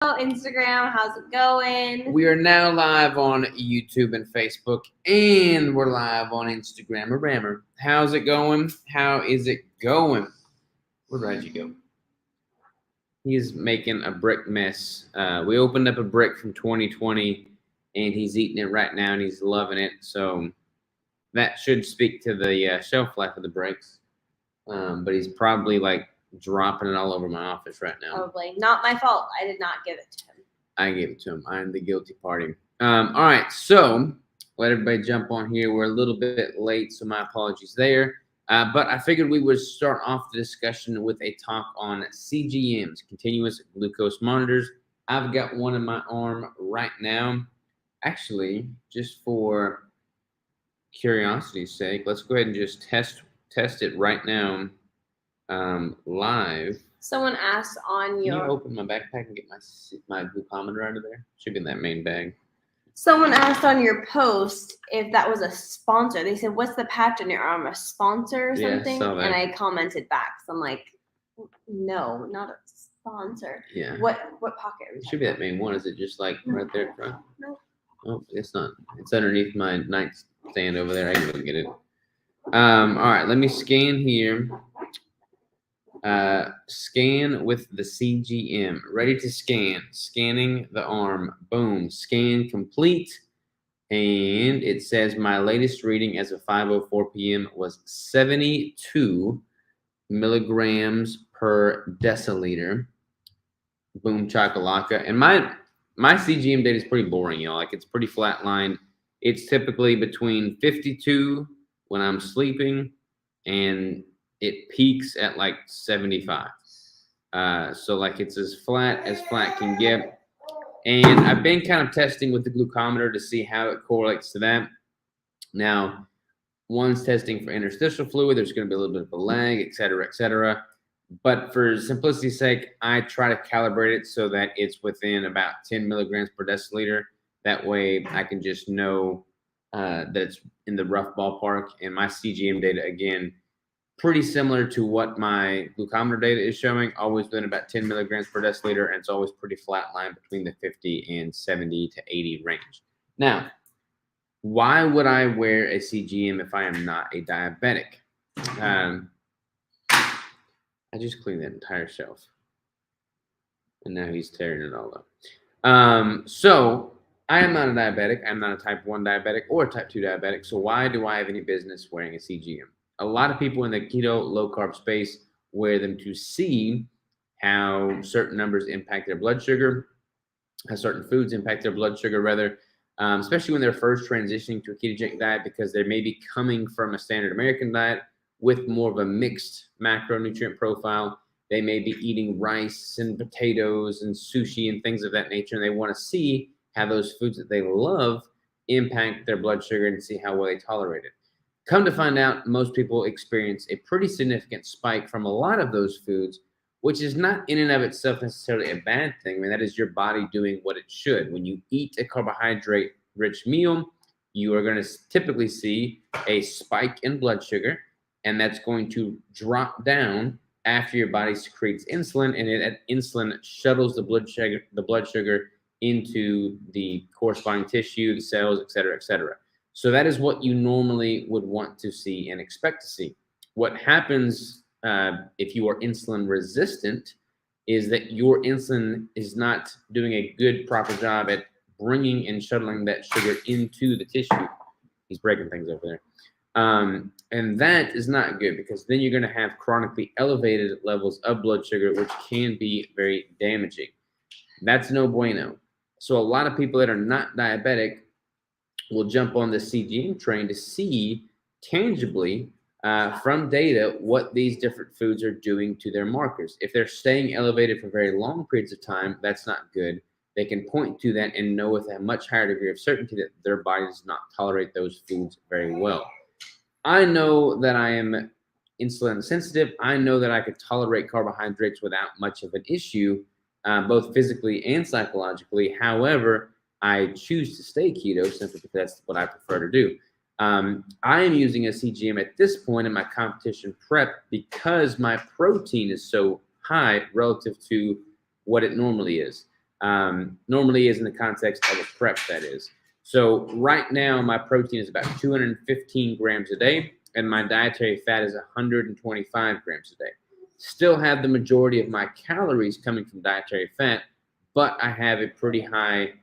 Instagram, how's it going? We are now live on YouTube and Facebook, and we're live on Instagram. Rammer, how's it going? How is it going? Where'd Reggie go? He's making a brick mess. We opened up a brick from 2020, and he's eating it right now, and he's loving it. So that should speak to the shelf life of the bricks. But he's probably like dropping it all over my office right now. Probably. Not my fault. I did not give it to him. I gave it to him. I'm the guilty party. All right, so let everybody jump on here. We're a little bit late, so my apologies there. But I figured we would start off the discussion with a talk on CGMs, continuous glucose monitors. I've got one in my arm right now. Actually, just for curiosity's sake, let's go ahead and just test it right now, live. Someone asked on your. Can you open my backpack and get my glucometer out of there? Should be in that main bag. Someone asked on your post if that was a sponsor. They said, "What's the patch on your arm? A sponsor or something?" Saw that. And I commented back. So I'm like, "No, not a sponsor." Yeah. What pocket? It should be that main one. Is it just like right there in front? No. Oh, it's not. It's underneath my nightstand over there. I can go get it. All right. Let me scan here. Scan with the CGM. Ready to scan. Scanning the arm. Boom. Scan complete. And it says my latest reading as of 5:04 p.m. was 72 milligrams per deciliter. Boom chakalaka. And my CGM data is pretty boring, y'all. Like, it's pretty flat line. It's typically between 52 when I'm sleeping, and it peaks at like 75. So like it's as flat can get. And I've been kind of testing with the glucometer to see how it correlates to that. Now, one's testing for interstitial fluid. There's going to be a little bit of a lag, et cetera, et cetera. But for simplicity's sake, I try to calibrate it so that it's within about 10 milligrams per deciliter. That way I can just know that it's in the rough ballpark. And my CGM data, again, pretty similar to what my glucometer data is showing, always been about 10 milligrams per deciliter, and it's always pretty flat line between the 50 and 70 to 80 range. Now, why would I wear a CGM if I am not a diabetic? I just cleaned that entire shelf, and now he's tearing it all up. So I am not a diabetic. I'm not a type 1 diabetic or a type 2 diabetic. So why do I have any business wearing a CGM? A lot of people in the keto, low-carb space wear them to see how certain numbers impact their blood sugar, how certain foods impact their blood sugar, rather, especially when they're first transitioning to a ketogenic diet, because they may be coming from a standard American diet with more of a mixed macronutrient profile. They may be eating rice and potatoes and sushi and things of that nature, and they want to see how those foods that they love impact their blood sugar and see how well they tolerate it. Come to find out, most people experience a pretty significant spike from a lot of those foods, which is not in and of itself necessarily a bad thing. I mean, that is your body doing what it should. When you eat a carbohydrate-rich meal, you are going to typically see a spike in blood sugar, and that's going to drop down after your body secretes insulin, and that insulin shuttles the blood sugar into the corresponding tissue, the cells, et cetera, et cetera. So that is what you normally would want to see and expect to see. What happens if you are insulin resistant is that your insulin is not doing a good, proper job at bringing and shuttling that sugar into the tissue. He's breaking things over there. And that is not good, because then you're going to have chronically elevated levels of blood sugar, which can be very damaging. That's no bueno. So a lot of people that are not diabetic will jump on the CGM train to see tangibly from data what these different foods are doing to their markers. If they're staying elevated for very long periods of time, that's not good. They can point to that and know with a much higher degree of certainty that their body does not tolerate those foods very well. I know that I am insulin sensitive. I know that I could tolerate carbohydrates without much of an issue, both physically and psychologically. However, I choose to stay keto simply because that's what I prefer to do. I am using a CGM at this point in my competition prep because my protein is so high relative to what it normally is. Normally is in the context of a prep, that is. So right now, my protein is about 215 grams a day, and my dietary fat is 125 grams a day. Still have the majority of my calories coming from dietary fat, but I have a pretty high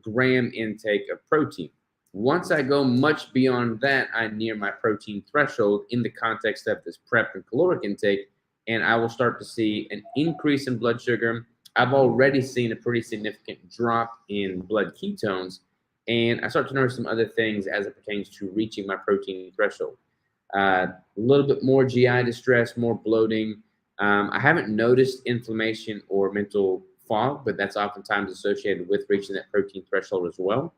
gram intake of protein. Once I go much beyond that, I near my protein threshold in the context of this prep and caloric intake, and I will start to see an increase in blood sugar. I've already seen a pretty significant drop in blood ketones, and I start to notice some other things as it pertains to reaching my protein threshold. A little bit more GI distress, more bloating. I haven't noticed inflammation or mental fog, but that's oftentimes associated with reaching that protein threshold as well.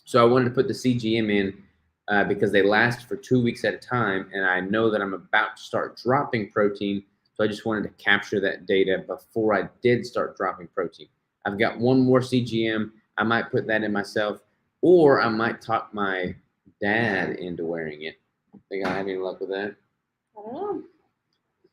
So I wanted to put the CGM in because they last for 2 weeks at a time, and I know that I'm about to start dropping protein. So I just wanted to capture that data before I did start dropping protein. I've got one more CGM. I might put that in myself, or I might talk my dad into wearing it. Think I have any luck with that? I don't know.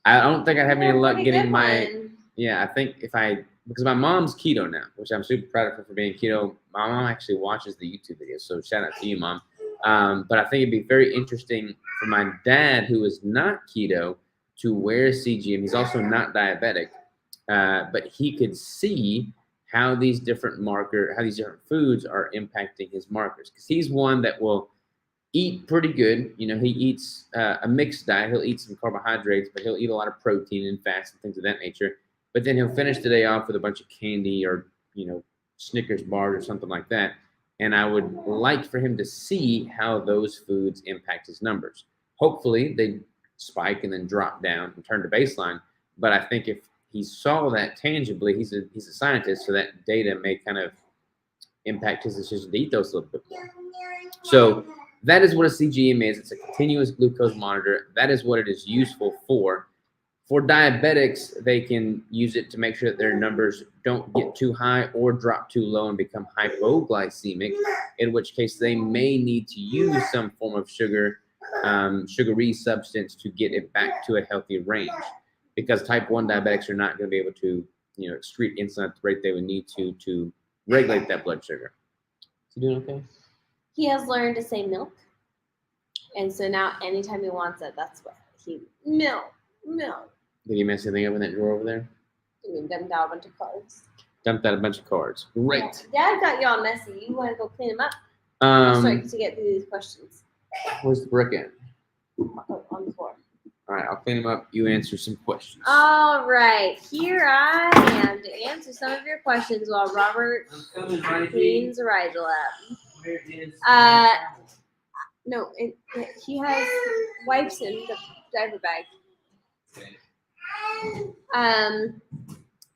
I don't think I have any luck Pretty getting good my. one. Yeah, I think because my mom's keto now, which I'm super proud of her for being keto. My mom actually watches the YouTube videos, so shout out to you, Mom. But I think it'd be very interesting for my dad, who is not keto, to wear CGM. He's also not diabetic, but he could see how these different foods are impacting his markers. Because he's one that will eat pretty good. You know, he eats a mixed diet. He'll eat some carbohydrates, but he'll eat a lot of protein and fats and things of that nature. But then he'll finish the day off with a bunch of candy or, Snickers bars or something like that. And I would like for him to see how those foods impact his numbers. Hopefully they spike and then drop down and turn to baseline. But I think if he saw that tangibly, he's a scientist, so that data may kind of impact his decision to eat those a little bit more. So that is what a CGM is. It's a continuous glucose monitor. That is what it is useful for. For diabetics, they can use it to make sure that their numbers don't get too high or drop too low and become hypoglycemic, in which case they may need to use some form of sugary substance to get it back to a healthy range. Because type 1 diabetics are not going to be able to, excrete insulin at the rate they would need to regulate that blood sugar. Is he doing okay? He has learned to say milk. And so now anytime he wants it, that's what milk. Did he mess anything up in that drawer over there? I mean, dumped out a bunch of cards. Dumped out a bunch of cards. Great. Yeah. Dad got you all messy. You want to go clean them up? Start to get through these questions. Where's the brick at? On the floor. All right, I'll clean them up. You answer some questions. All right, here I am to answer some of your questions while Robert cleans Rigel up. Where is No, he has wipes in the diaper bag.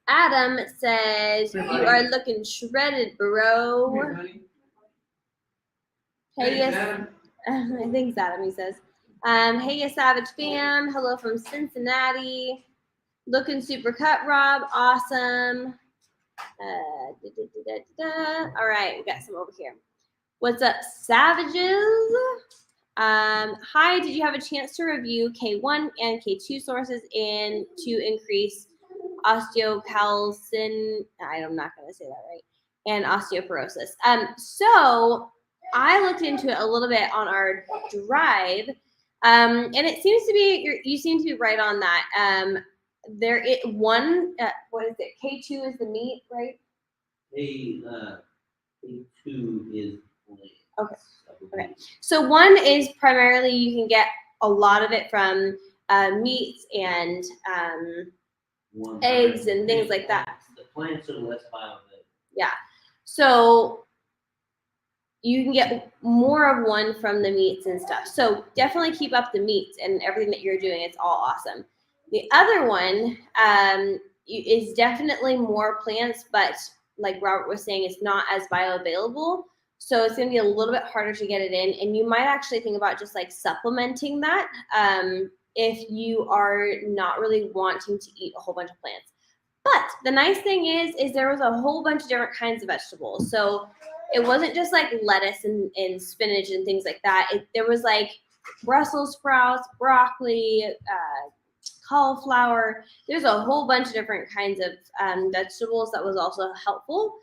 Adam says you are looking shredded, bro. Hey, yes, I think it's Adam. He says, "Hey, you Savage fam. Hello from Cincinnati. Looking super cut, Rob. Awesome. All right, we got some over here. What's up, Savages? Hi, did you have a chance to review K1 and K2 sources to increase osteocalcin? I'm not going to say that right. And osteoporosis. So I looked into it a little bit on our drive, and it seems to be you seem to be right on that. What is it? K2 is the meat, right? K2 is Okay. Okay. So one is primarily you can get a lot of it from meats and eggs and things like that. The plants are less bioavailable. Yeah. So you can get more of one from the meats and stuff. So definitely keep up the meats and everything that you're doing. It's all awesome. The other one is definitely more plants, but like Robert was saying, it's not as bioavailable. So it's going to be a little bit harder to get it in. And you might actually think about just like supplementing that if you are not really wanting to eat a whole bunch of plants. But the nice thing is there was a whole bunch of different kinds of vegetables. So it wasn't just like lettuce and spinach and things like that. There was like Brussels sprouts, broccoli, cauliflower. There's a whole bunch of different kinds of vegetables that was also helpful.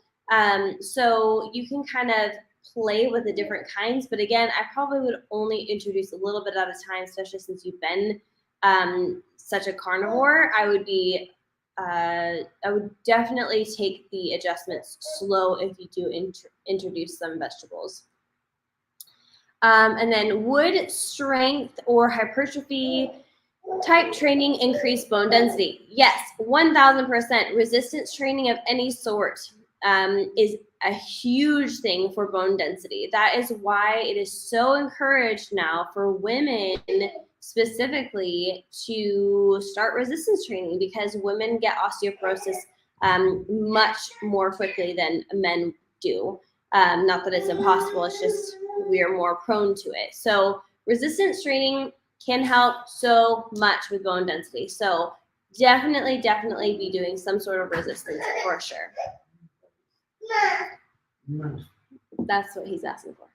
So you can kind of play with the different kinds. But again, I probably would only introduce a little bit at a time, especially since you've been such a carnivore. I would definitely take the adjustments slow if you do introduce some vegetables. And then would strength or hypertrophy type training increase bone density? Yes, 1000%. Resistance training of any sort is a huge thing for bone density. That is why it is so encouraged now for women specifically to start resistance training, because women get osteoporosis much more quickly than men do. Not that it's impossible, it's just we are more prone to it. So resistance training can help so much with bone density. So definitely be doing some sort of resistance for sure. That's what he's asking for.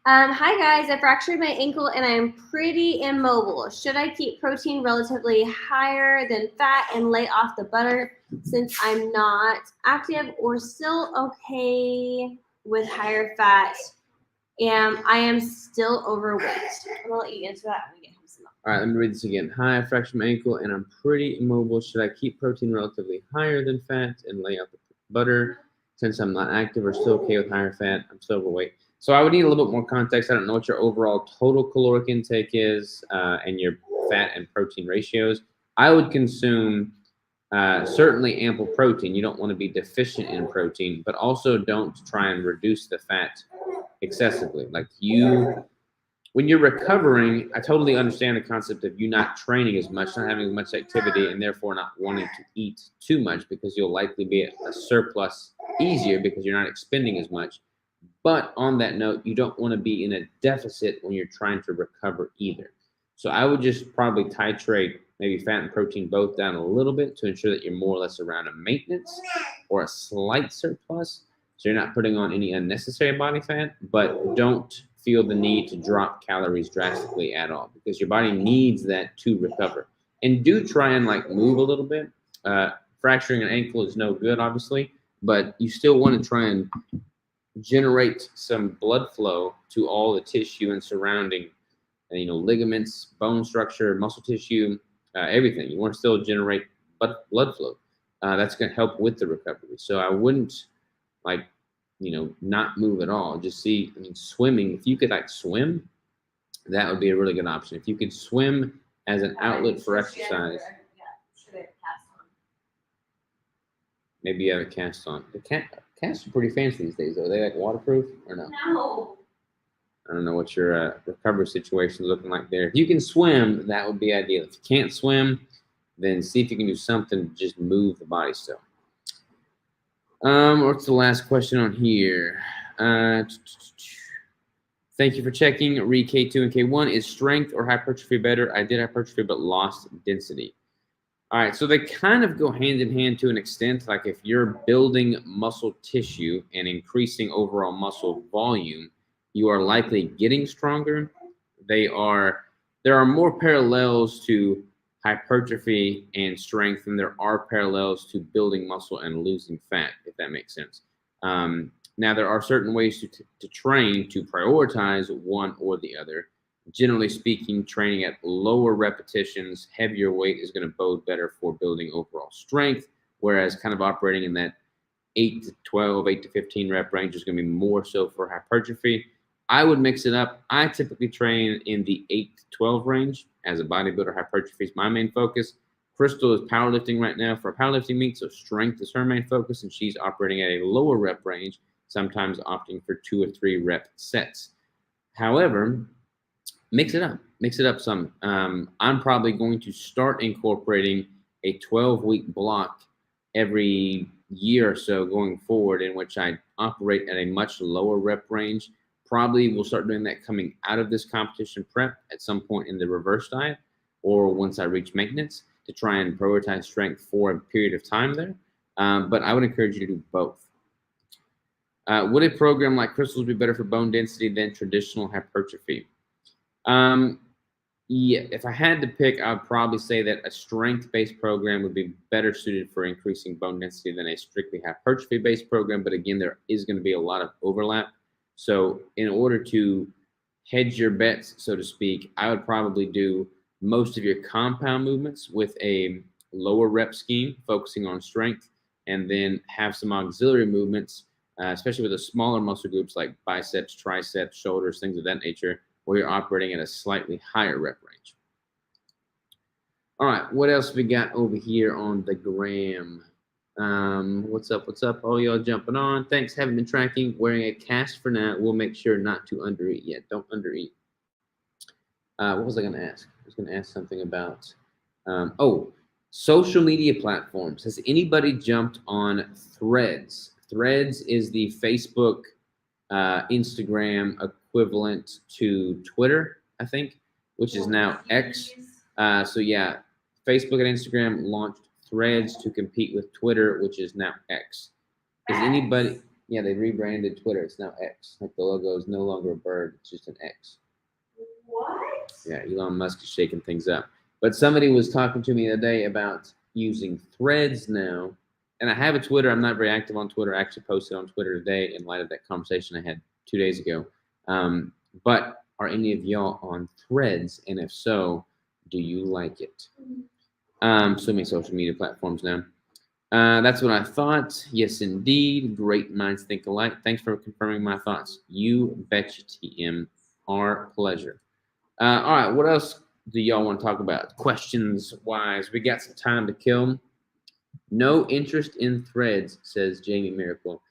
Hi guys, I fractured my ankle and I am pretty immobile. Should I keep protein relatively higher than fat and lay off the butter since I'm not active, or still okay with higher fat? I am still overweight. I'm gonna let you answer that when we get home some milk. All right, let me read this again. Hi, I fractured my ankle and I'm pretty immobile. Should I keep protein relatively higher than fat and lay off the butter since I'm not active, or still okay with higher fat? I'm still overweight. So I would need a little bit more context. I don't know what your overall total caloric intake is and your fat and protein ratios. I would consume certainly ample protein. You don't want to be deficient in protein, but also don't try and reduce the fat excessively. Like when you're recovering, I totally understand the concept of you not training as much, not having as much activity, and therefore not wanting to eat too much, because you'll likely be at a surplus easier because you're not expending as much. But on that note, you don't want to be in a deficit when you're trying to recover either. So I would just probably titrate maybe fat and protein both down a little bit to ensure that you're more or less around a maintenance or a slight surplus. So you're not putting on any unnecessary body fat, but don't feel the need to drop calories drastically at all, because your body needs that to recover. And do try and move a little bit. Fracturing an ankle is no good, obviously, but you still want to try and generate some blood flow to all the tissue and surrounding, ligaments, bone structure, muscle tissue, everything. You want to still generate blood flow. That's going to help with the recovery. So I wouldn't not move at all. Just swimming. If you could swim, that would be a really good option. If you could swim as an outlet for exercise. Maybe you have a cast on. The casts are pretty fancy these days, though. Are they waterproof or no? No. I don't know what your recovery situation is looking like there. If you can swim, that would be ideal. If you can't swim, then see if you can do something to just move the body still. What's the last question on here? Thank you for checking. Read K2 and K1. Is strength or hypertrophy better? I did hypertrophy but lost density. All right, so they kind of go hand in hand to an extent. Like if you're building muscle tissue and increasing overall muscle volume, you are likely getting stronger. There are more parallels to hypertrophy and strength than there are parallels to building muscle and losing fat, if that makes sense. Now, there are certain ways to train to prioritize one or the other. Generally speaking, training at lower repetitions, heavier weight is going to bode better for building overall strength, whereas kind of operating in that 8 to 12, 8 to 15 rep range is going to be more so for hypertrophy. I would mix it up. I typically train in the 8 to 12 range. As a bodybuilder, hypertrophy is my main focus. Crystal is powerlifting right now for a powerlifting meet, so strength is her main focus, and she's operating at a lower rep range, sometimes opting for 2 or 3 rep sets. However, mix it up some. I'm probably going to start incorporating a 12-week block every year or so going forward, in which I operate at a much lower rep range. Probably we'll start doing that coming out of this competition prep at some point in the reverse diet, or once I reach maintenance, to try and prioritize strength for a period of time there. But I would encourage you to do both. Would a program like Crystal's be better for bone density than traditional hypertrophy? Yeah, if I had to pick, I'd probably say that a strength-based program would be better suited for increasing bone density than a strictly hypertrophy-based program. But again, there is going to be a lot of overlap. So in order to hedge your bets, so to speak, I would probably do most of your compound movements with a lower rep scheme, focusing on strength, and then have some auxiliary movements, especially with the smaller muscle groups like biceps, triceps, shoulders, things of that nature, where you're operating at a slightly higher rep range. All right, what else we got over here on the gram? What's up? What's up? All y'all jumping on. Thanks. Haven't been tracking. Wearing a cast for now. We'll make sure not to undereat yet. Don't undereat. What was I going to ask? I was going to ask something about, social media platforms. Has anybody jumped on Threads? Threads is the Facebook, Instagram equivalent to Twitter, I think, which is now X. So yeah, Facebook and Instagram launched Threads to compete with Twitter, which is now X. Is anybody? Yeah, they rebranded Twitter. It's now X. Like the logo is no longer a bird; it's just an X. What? Yeah, Elon Musk is shaking things up. But somebody was talking to me the other day about using Threads now. And I have a Twitter. I'm not very active on Twitter. I actually posted on Twitter today in light of that conversation I had 2 days ago. But are any of y'all on Threads? And if so, do you like it? So many social media platforms now. That's what I thought. Yes, indeed. Great minds think alike. Thanks for confirming my thoughts. You betcha, TM. Our pleasure. All right, what else do y'all want to talk about? Questions wise, we got some time to kill. No interest in Threads, says Jamie Miracle.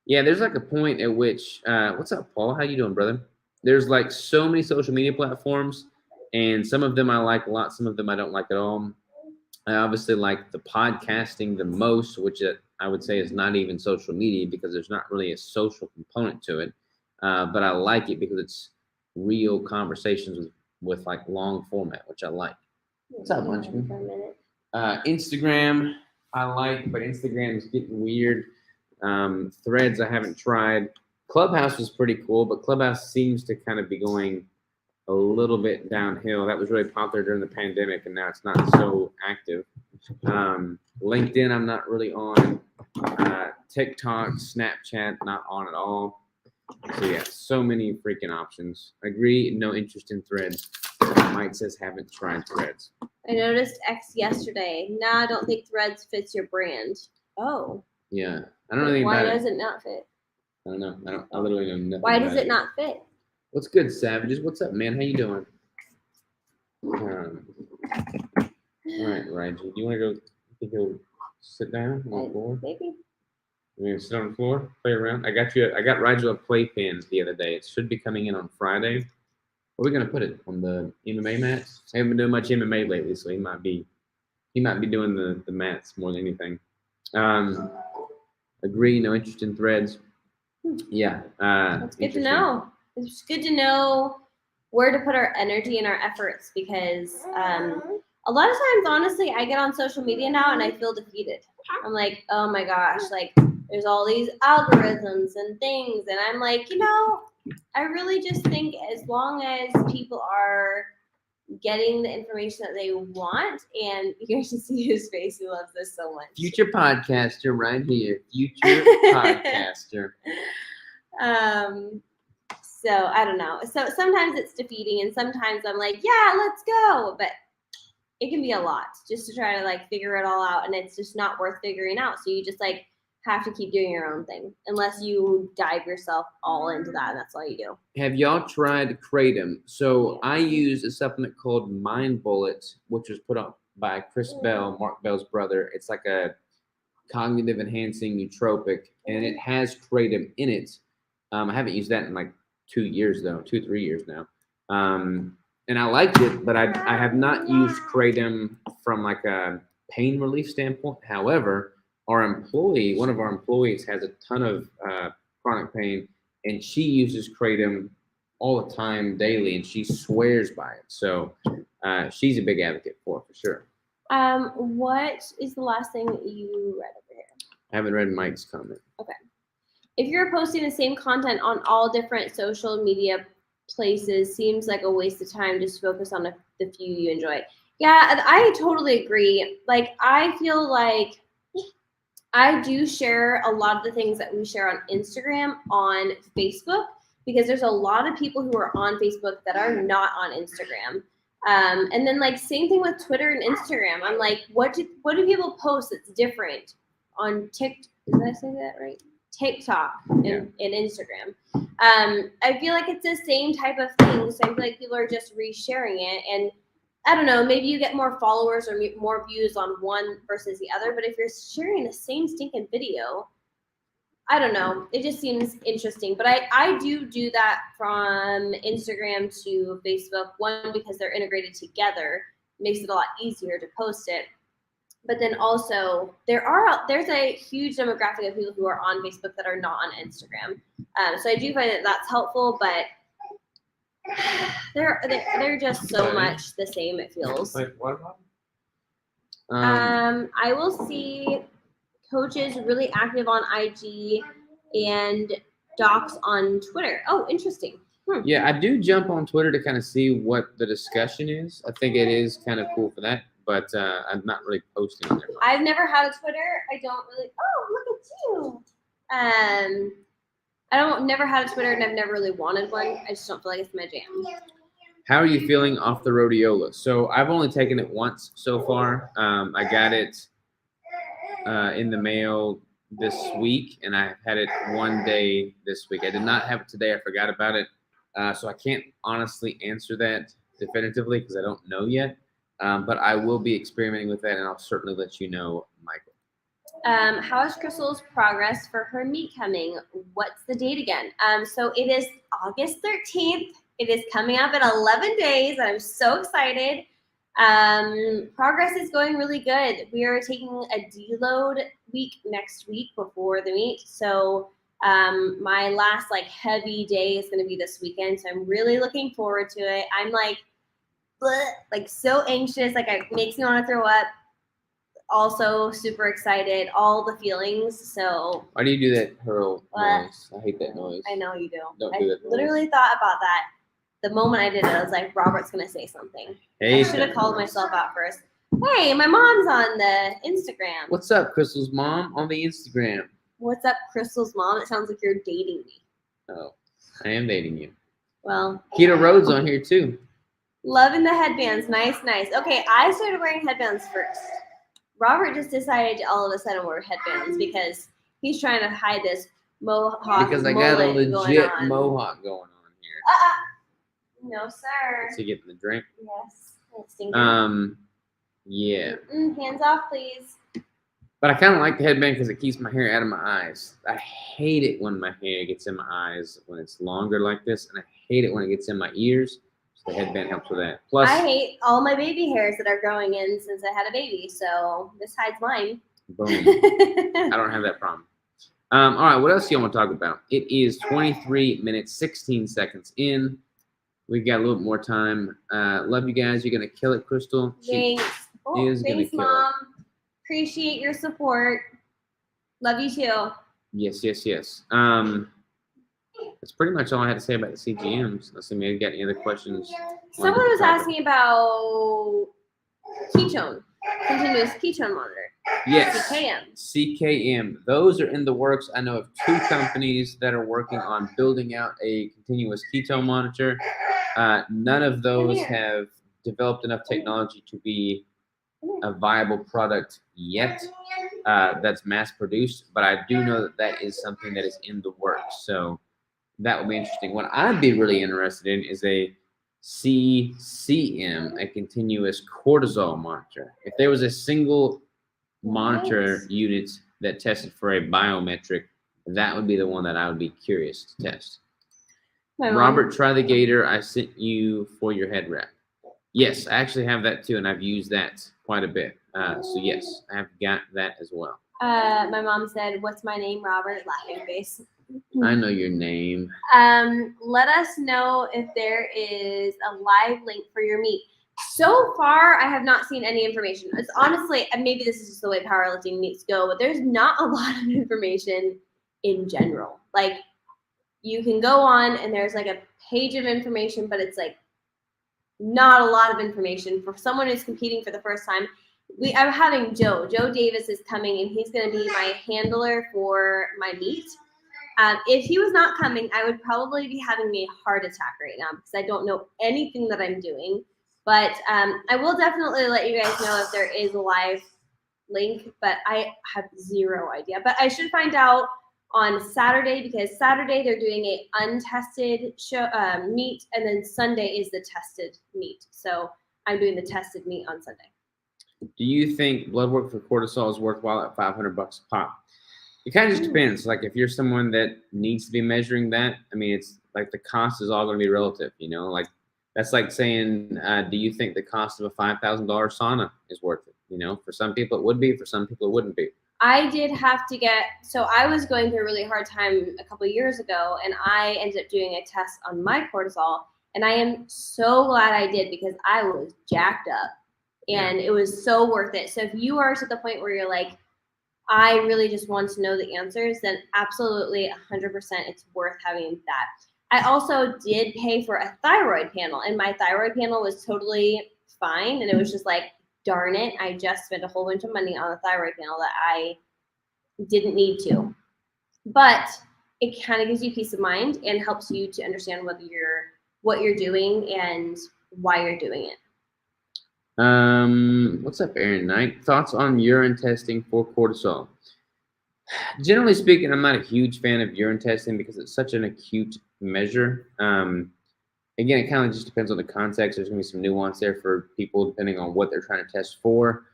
Yeah, there's like a point at which, what's up, Paul? How you doing, brother? There's like so many social media platforms, and some of them I like a lot, some of them I don't like at all. I obviously like the podcasting the most, which I would say is not even social media because there's not really a social component to it. But I like it because it's real conversations with like long format, which I like. What's up, Munchkin? Instagram, I like, but Instagram is getting weird. Threads, I haven't tried. Clubhouse was pretty cool, but Clubhouse seems to kind of be going a little bit downhill. That was really popular during the pandemic, and now it's not so active. LinkedIn, I'm not really on. TikTok, Snapchat, not on at all. So yeah, so many freaking options. Agree, no interest in Threads. Mike says haven't tried Threads. I noticed X yesterday. Nah, I don't think Threads fits your brand. Oh. Yeah, I don't know anything Why about does it. it not fit? I don't know. I literally know nothing. Why does about it not fit? What's good, Savages? What's up, man? How you doing? All right, Ryan. Do you want to go? You think you'll sit down on the floor? Maybe. You want to sit on the floor, play around? I got Rigel a playpen the other day. It should be coming in on Friday. Where are we gonna put it? On the MMA mats? I haven't been doing much MMA lately, so he might be doing the mats more than anything. Agree, no interest in Threads. Yeah. That's good to know. It's good to know where to put our energy and our efforts because a lot of times, honestly, I get on social media now and I feel defeated. I'm like, oh my gosh, like there's all these algorithms and things. And I'm like, I really just think as long as people are getting the information that they want, and you guys should see his face. He loves this so much. Future podcaster right here. Future podcaster. So I don't know. So sometimes it's defeating and sometimes I'm like, yeah, let's go. But it can be a lot just to try to like figure it all out. And it's just not worth figuring out. So you just like have to keep doing your own thing unless you dive yourself all into that. And that's all you do. Have y'all tried Kratom? So I use a supplement called Mind Bullet, which was put up by Chris Bell, Mark Bell's brother. It's like a cognitive enhancing nootropic, and it has Kratom in it. I haven't used that in like 2 years though, 2-3 years now. And I liked it, but I have not used Kratom from like a pain relief standpoint. However, one of our employees has a ton of chronic pain, and she uses Kratom all the time, daily, and she swears by it. So she's a big advocate for sure. What is the last thing you read over here? I haven't read Mike's comment. Okay. If you're posting the same content on all different social media places seems like a waste of time. Just focus on the few you enjoy. Yeah, I totally agree. Like, I feel like I do share a lot of the things that we share on Instagram on Facebook because there's a lot of people who are on Facebook that are not on Instagram. And then like same thing with Twitter and Instagram. I'm like, what do people post that's different on TikTok? Did I say that right? TikTok and Instagram. I feel like it's the same type of thing. So I feel like people are just resharing it, and I don't know, maybe you get more followers or more views on one versus the other. But if you're sharing the same stinking video, I don't know. It just seems interesting. But I do that from Instagram to Facebook. One, because they're integrated together, makes it a lot easier to post it. But then also there's a huge demographic of people who are on Facebook that are not on Instagram. So I do find that that's helpful, but they're just so much the same. It feels. Wait, what about? I will see coaches really active on IG and docs on Twitter. Oh, interesting. Yeah, I do jump on Twitter to kind of see what the discussion is. I think it is kind of cool for that, but I'm not really posting on there. I've never had a Twitter. I don't really. Oh, look at you. Never had a Twitter, and I've never really wanted one. I just don't feel like it's my jam. How are you feeling off the Rodeola? So I've only taken it once so far. I got it in the mail this week, and I had it one day this week. I did not have it today. I forgot about it. So I can't honestly answer that definitively because I don't know yet. But I will be experimenting with that, and I'll certainly let you know, Michael. How is Crystal's progress for her meet coming? What's the date again? So it is August 13th. It is coming up in 11 days. I'm so excited. Progress is going really good. We are taking a deload week next week before the meet. So my last like heavy day is going to be this weekend. So I'm really looking forward to it. I'm like so anxious. Like it makes me want to throw up. Also super excited, all the feelings. So why do you do that hurl noise? I hate that noise. I know you do. Don't do that noise. Literally thought about that the moment I did it. I was like, Robert's gonna say something. I should have called myself out first. Hey, my mom's on the Instagram. What's up, Crystal's mom on the Instagram? What's up, Crystal's mom? It sounds like you're dating me. Oh, I am dating you. Well, Keto Rhodes on here too. Loving the headbands. Nice. Okay, I started wearing headbands first. Robert just decided to all of a sudden wear headbands because he's trying to hide this mohawk. Because I got a legit mohawk going on here. No, sir. Is he getting the drink? Yes. Yeah. Hands off, please. But I kind of like the headband because it keeps my hair out of my eyes. I hate it when my hair gets in my eyes when it's longer like this, and I hate it when it gets in my ears. The headband helps with that. Plus, I hate all my baby hairs that are growing in since I had a baby, so this hides mine. Boom. I don't have that problem. All right, what else do you want to talk about? It is 23 minutes, 16 seconds in. We've got a little bit more time. Love you guys. You're going to kill it, Crystal. Thanks. Thanks, Mom. Appreciate your support. Love you too. Yes. That's pretty much all I had to say about the CGMs. Let's see, maybe you got any other questions? Someone was asking about ketone, continuous ketone monitor. Yes. CGM. Those are in the works. I know of 2 companies that are working on building out a continuous ketone monitor. None of those have developed enough technology to be a viable product yet that's mass produced, but I do know that is something that is in the works. So that will be interesting. What I'd be really interested in is a CGM, a continuous cortisol monitor. If there was a single monitor unit that tested for a biometric, that would be the one that I would be curious to test. Robert, try the gator I sent you for your head wrap. Yes, I actually have that too, and I've used that quite a bit. So yes, I have got that as well. My mom said, "What's my name, Robert?" Laughing face. I know your name. Let us know if there is a live link for your meet. So far, I have not seen any information. It's honestly, and maybe this is just the way powerlifting meets go, but there's not a lot of information in general. Like, you can go on and there's like a page of information, but it's like not a lot of information for someone who's competing for the first time. I'm having Joe Davis is coming, and he's going to be my handler for my meet. If he was not coming, I would probably be having a heart attack right now because I don't know anything that I'm doing. But I will definitely let you guys know if there is a live link, but I have zero idea. But I should find out on Saturday, because Saturday they're doing a untested show meet, and then Sunday is the tested meet. So I'm doing the tested meet on Sunday. Do you think blood work for cortisol is worthwhile at $500 a pop? It kind of just depends. Like if you're someone that needs to be measuring that, I mean, it's like the cost is all going to be relative, you know. Like that's like saying, do you think the cost of a $5,000 sauna is worth it? You know, for some people it would be, for some people it wouldn't be. I did have to so I was going through a really hard time a couple of years ago, and I ended up doing a test on my cortisol, and I am so glad I did because I was jacked up, and it was so worth it. So if you are to the point where you're like, I really just want to know the answers, then absolutely 100% it's worth having that. I also did pay for a thyroid panel, and my thyroid panel was totally fine, and it was just like, darn it, I just spent a whole bunch of money on a thyroid panel that I didn't need to. But it kind of gives you peace of mind and helps you to understand what you're doing and why you're doing it. What's up, Aaron Knight? Thoughts on urine testing for cortisol? Generally speaking, I'm not a huge fan of urine testing because it's such an acute measure. Again, it kind of just depends on the context. There's going to be some nuance there for people depending on what they're trying to test for.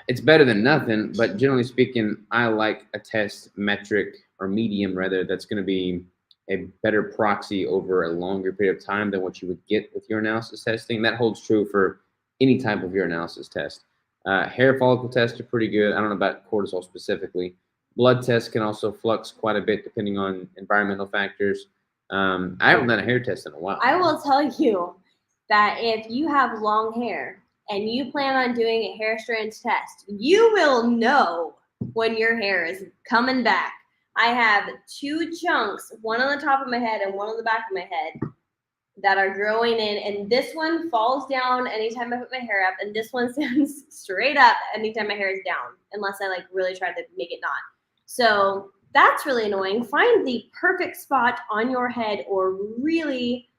It's better than nothing, but generally speaking, I like a test metric or medium rather that's going to be a better proxy over a longer period of time than what you would get with urinalysis testing. That holds true for any type of urinalysis test. Hair follicle tests are pretty good. I don't know about cortisol specifically. Blood tests can also flux quite a bit depending on environmental factors. I haven't done a hair test in a while. I will tell you that if you have long hair and you plan on doing a hair strands test, you will know when your hair is coming back. I have 2 chunks, one on the top of my head and one on the back of my head, that are growing in, and this one falls down anytime I put my hair up, and this one stands straight up anytime my hair is down, unless I like really try to make it not. So that's really annoying. Find the perfect spot on your head, or really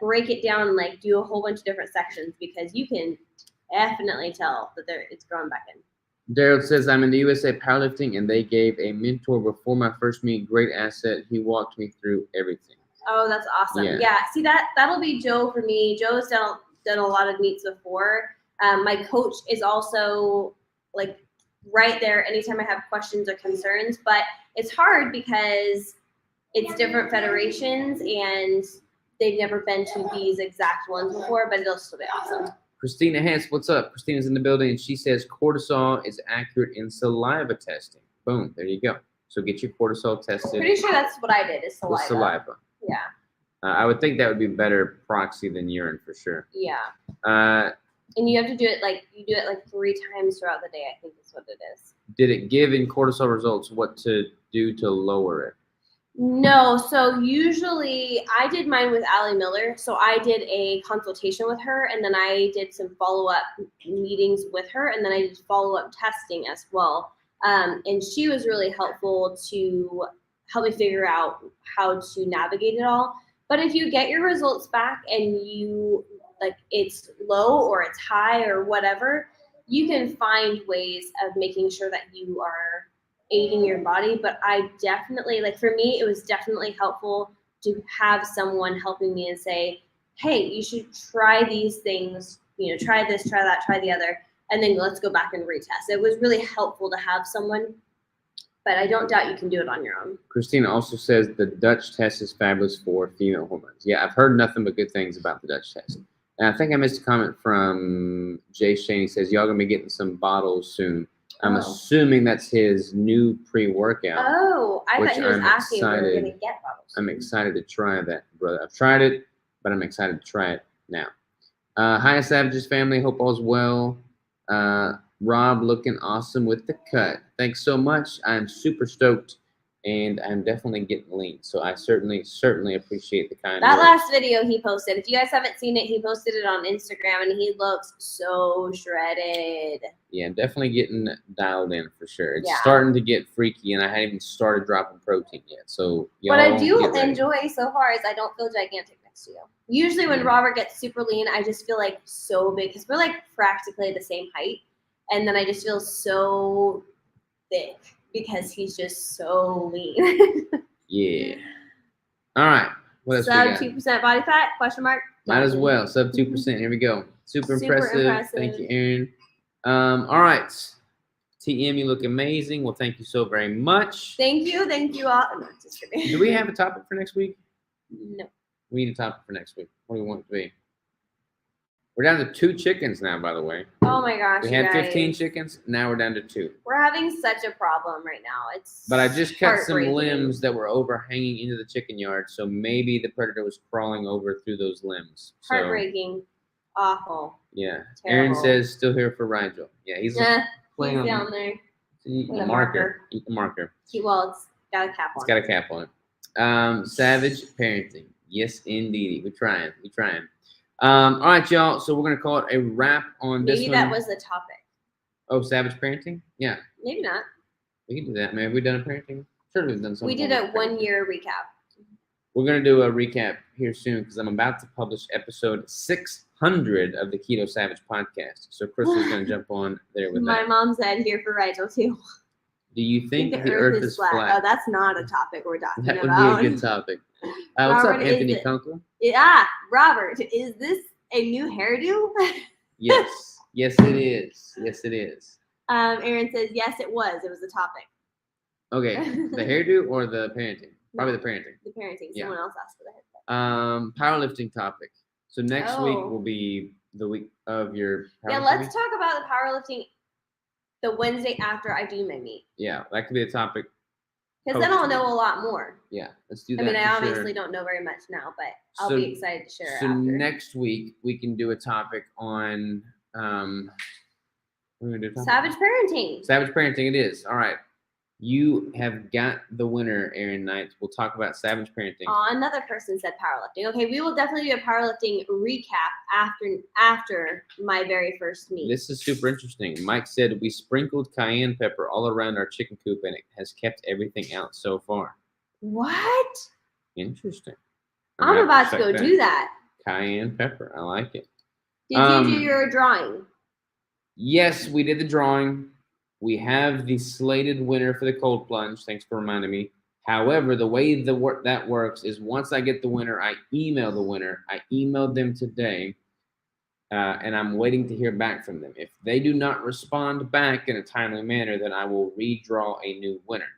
break it down and like do a whole bunch of different sections, because you can definitely tell that it's growing back in. Daryl says, I'm in the USA powerlifting, and they gave a mentor before my first meet. Great asset. He walked me through everything. Oh, that's awesome. Yeah. See, that'll be Joe for me. Joe's done a lot of meets before. My coach is also like right there anytime I have questions or concerns, but it's hard because it's different federations and they've never been to these exact ones before, but it'll still be awesome. Christina Hess, what's up? Christina's in the building, and she says cortisol is accurate in saliva testing. Boom, there you go. So get your cortisol tested. Pretty sure that's what I did, is saliva. With saliva. Yeah. I would think that would be better proxy than urine for sure. Yeah. And you have to do it like 3 times throughout the day, I think is what it is. Did it give in cortisol results what to do to lower it? No. So usually I did mine with Allie Miller. So I did a consultation with her, and then I did some follow-up meetings with her, and then I did follow-up testing as well. And she was really helpful to help me figure out how to navigate it all. But if you get your results back and you like it's low or it's high or whatever, you can find ways of making sure that you are aiding your body. But I definitely, like for me, it was definitely helpful to have someone helping me and say, hey, you should try these things, try this, try that, try the other, and then let's go back and retest. It was really helpful to have someone, but I don't doubt you can do it on your own. Christina also says the Dutch test is fabulous for female hormones. Yeah, I've heard nothing but good things about the Dutch test. And I think I missed a comment from Jay Shane. He says, y'all going to be getting some bottles soon. I'm assuming that's his new pre-workout. Oh, I thought he was asking if we were going to get bottles. I'm excited to try that, brother. I've tried it, but I'm excited to try it now. Hi, Savages family. Hope all's well. Rob looking awesome with the cut. Thanks so much. I'm super stoked and I'm definitely getting lean. So I certainly appreciate the kind That words. last video he posted, if you guys haven't seen it, he posted it on Instagram and he looks so shredded. Yeah, I'm definitely getting dialed in for sure. It's Yeah. starting to get freaky, and I haven't even started dropping protein yet. So y'all What I do get ready. enjoy so far is I don't feel gigantic next to you. Usually when Yeah. Robert gets super lean, I just feel like so big because we're like practically the same height. And then I just feel so thick because he's just so lean. Yeah. All right. What else we Sub got? 2% body fat? Question mark. Might as well. Sub 2%. Here we go. Super Super impressive. Thank you, Aaron. All right. TM, you look amazing. Well, thank you so very much. Thank you all. No, just kidding. Do we have a topic for next week? No. We need a topic for next week. What do we want it to be? We're down to 2 chickens now, by the way. Oh my gosh. We you had guys. 15 chickens. Now we're down to 2. We're having such a problem right now. It's But I just cut some heartbreaking. limbs that were overhanging into the chicken yard, so maybe the predator was crawling over through those limbs. So, Heartbreaking. Awful. yeah. Aaron Terrible. says still here for Rigel. Yeah, he's playing He's on down there. eat with the a marker. Eat the marker. Well, it's got a cap on. It's got a cap on it. Savage parenting. Yes, indeed. We're trying. All right, y'all. So we're gonna call it a wrap on this Maybe one. that was the topic. Oh, savage parenting. Yeah, Maybe not. we can do that. Man, have we done a parenting? Sure, we've done something. We did a 1 year recap. We're gonna do a recap here soon because I'm about to publish episode 600 of the Keto Savage podcast. So Crystal's gonna jump on there with My that. mom said here for Rigel too. Do you think the Earth is flat? Oh, that's not a topic we're talking That would about. be a good topic. What's up, Robert, is Anthony it- Kunkel? Yeah, Robert, is this a new hairdo? Yes. Yes, it is. Yes, it is. Aaron says yes, it was. It was the topic. Okay, the hairdo or the parenting? Probably the parenting. The parenting. Yeah. Someone else asked for the haircut. Powerlifting topic. So next week Oh. will be the week of your Yeah, powerlifting let's week? talk about the powerlifting the Wednesday after I do my meet. Yeah, that could be a topic. Because then I'll Post know a lot more. Yeah, let's do I that. mean, I for obviously sure. don't know very much now, but I'll So- be excited to share So after. next week we can do a topic on what are we gonna do? a topic? Savage parenting. Savage parenting. It is. All right. You have got the winner, Aaron Knight. We'll talk about savage parenting. Another person said powerlifting. Okay, we will definitely do a powerlifting recap after my very first meet. This is super interesting. Mike said we sprinkled cayenne pepper all around our chicken coop, and it has kept everything out so far. What? Interesting. I'm gonna about have to check go that. do that. Cayenne pepper. I like it. Did you do your drawing? Yes, we did the drawing. We have the slated winner for the cold plunge. Thanks for reminding me. However, the way that works is once I get the winner, I email the winner. I emailed them today, and I'm waiting to hear back from them. If they do not respond back in a timely manner, then I will redraw a new winner.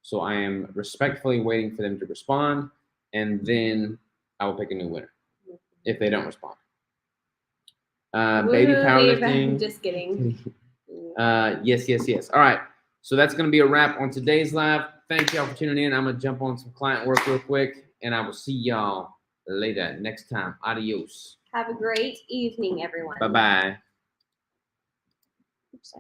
So I am respectfully waiting for them to respond, and then I will pick a new winner if they don't respond. Baby powerlifting. Just kidding. Yes. All right. So that's going to be a wrap on today's live. Thank y'all for tuning in. I'm going to jump on some client work real quick, and I will see y'all later next time. Adios. Have a great evening, everyone. Bye-bye.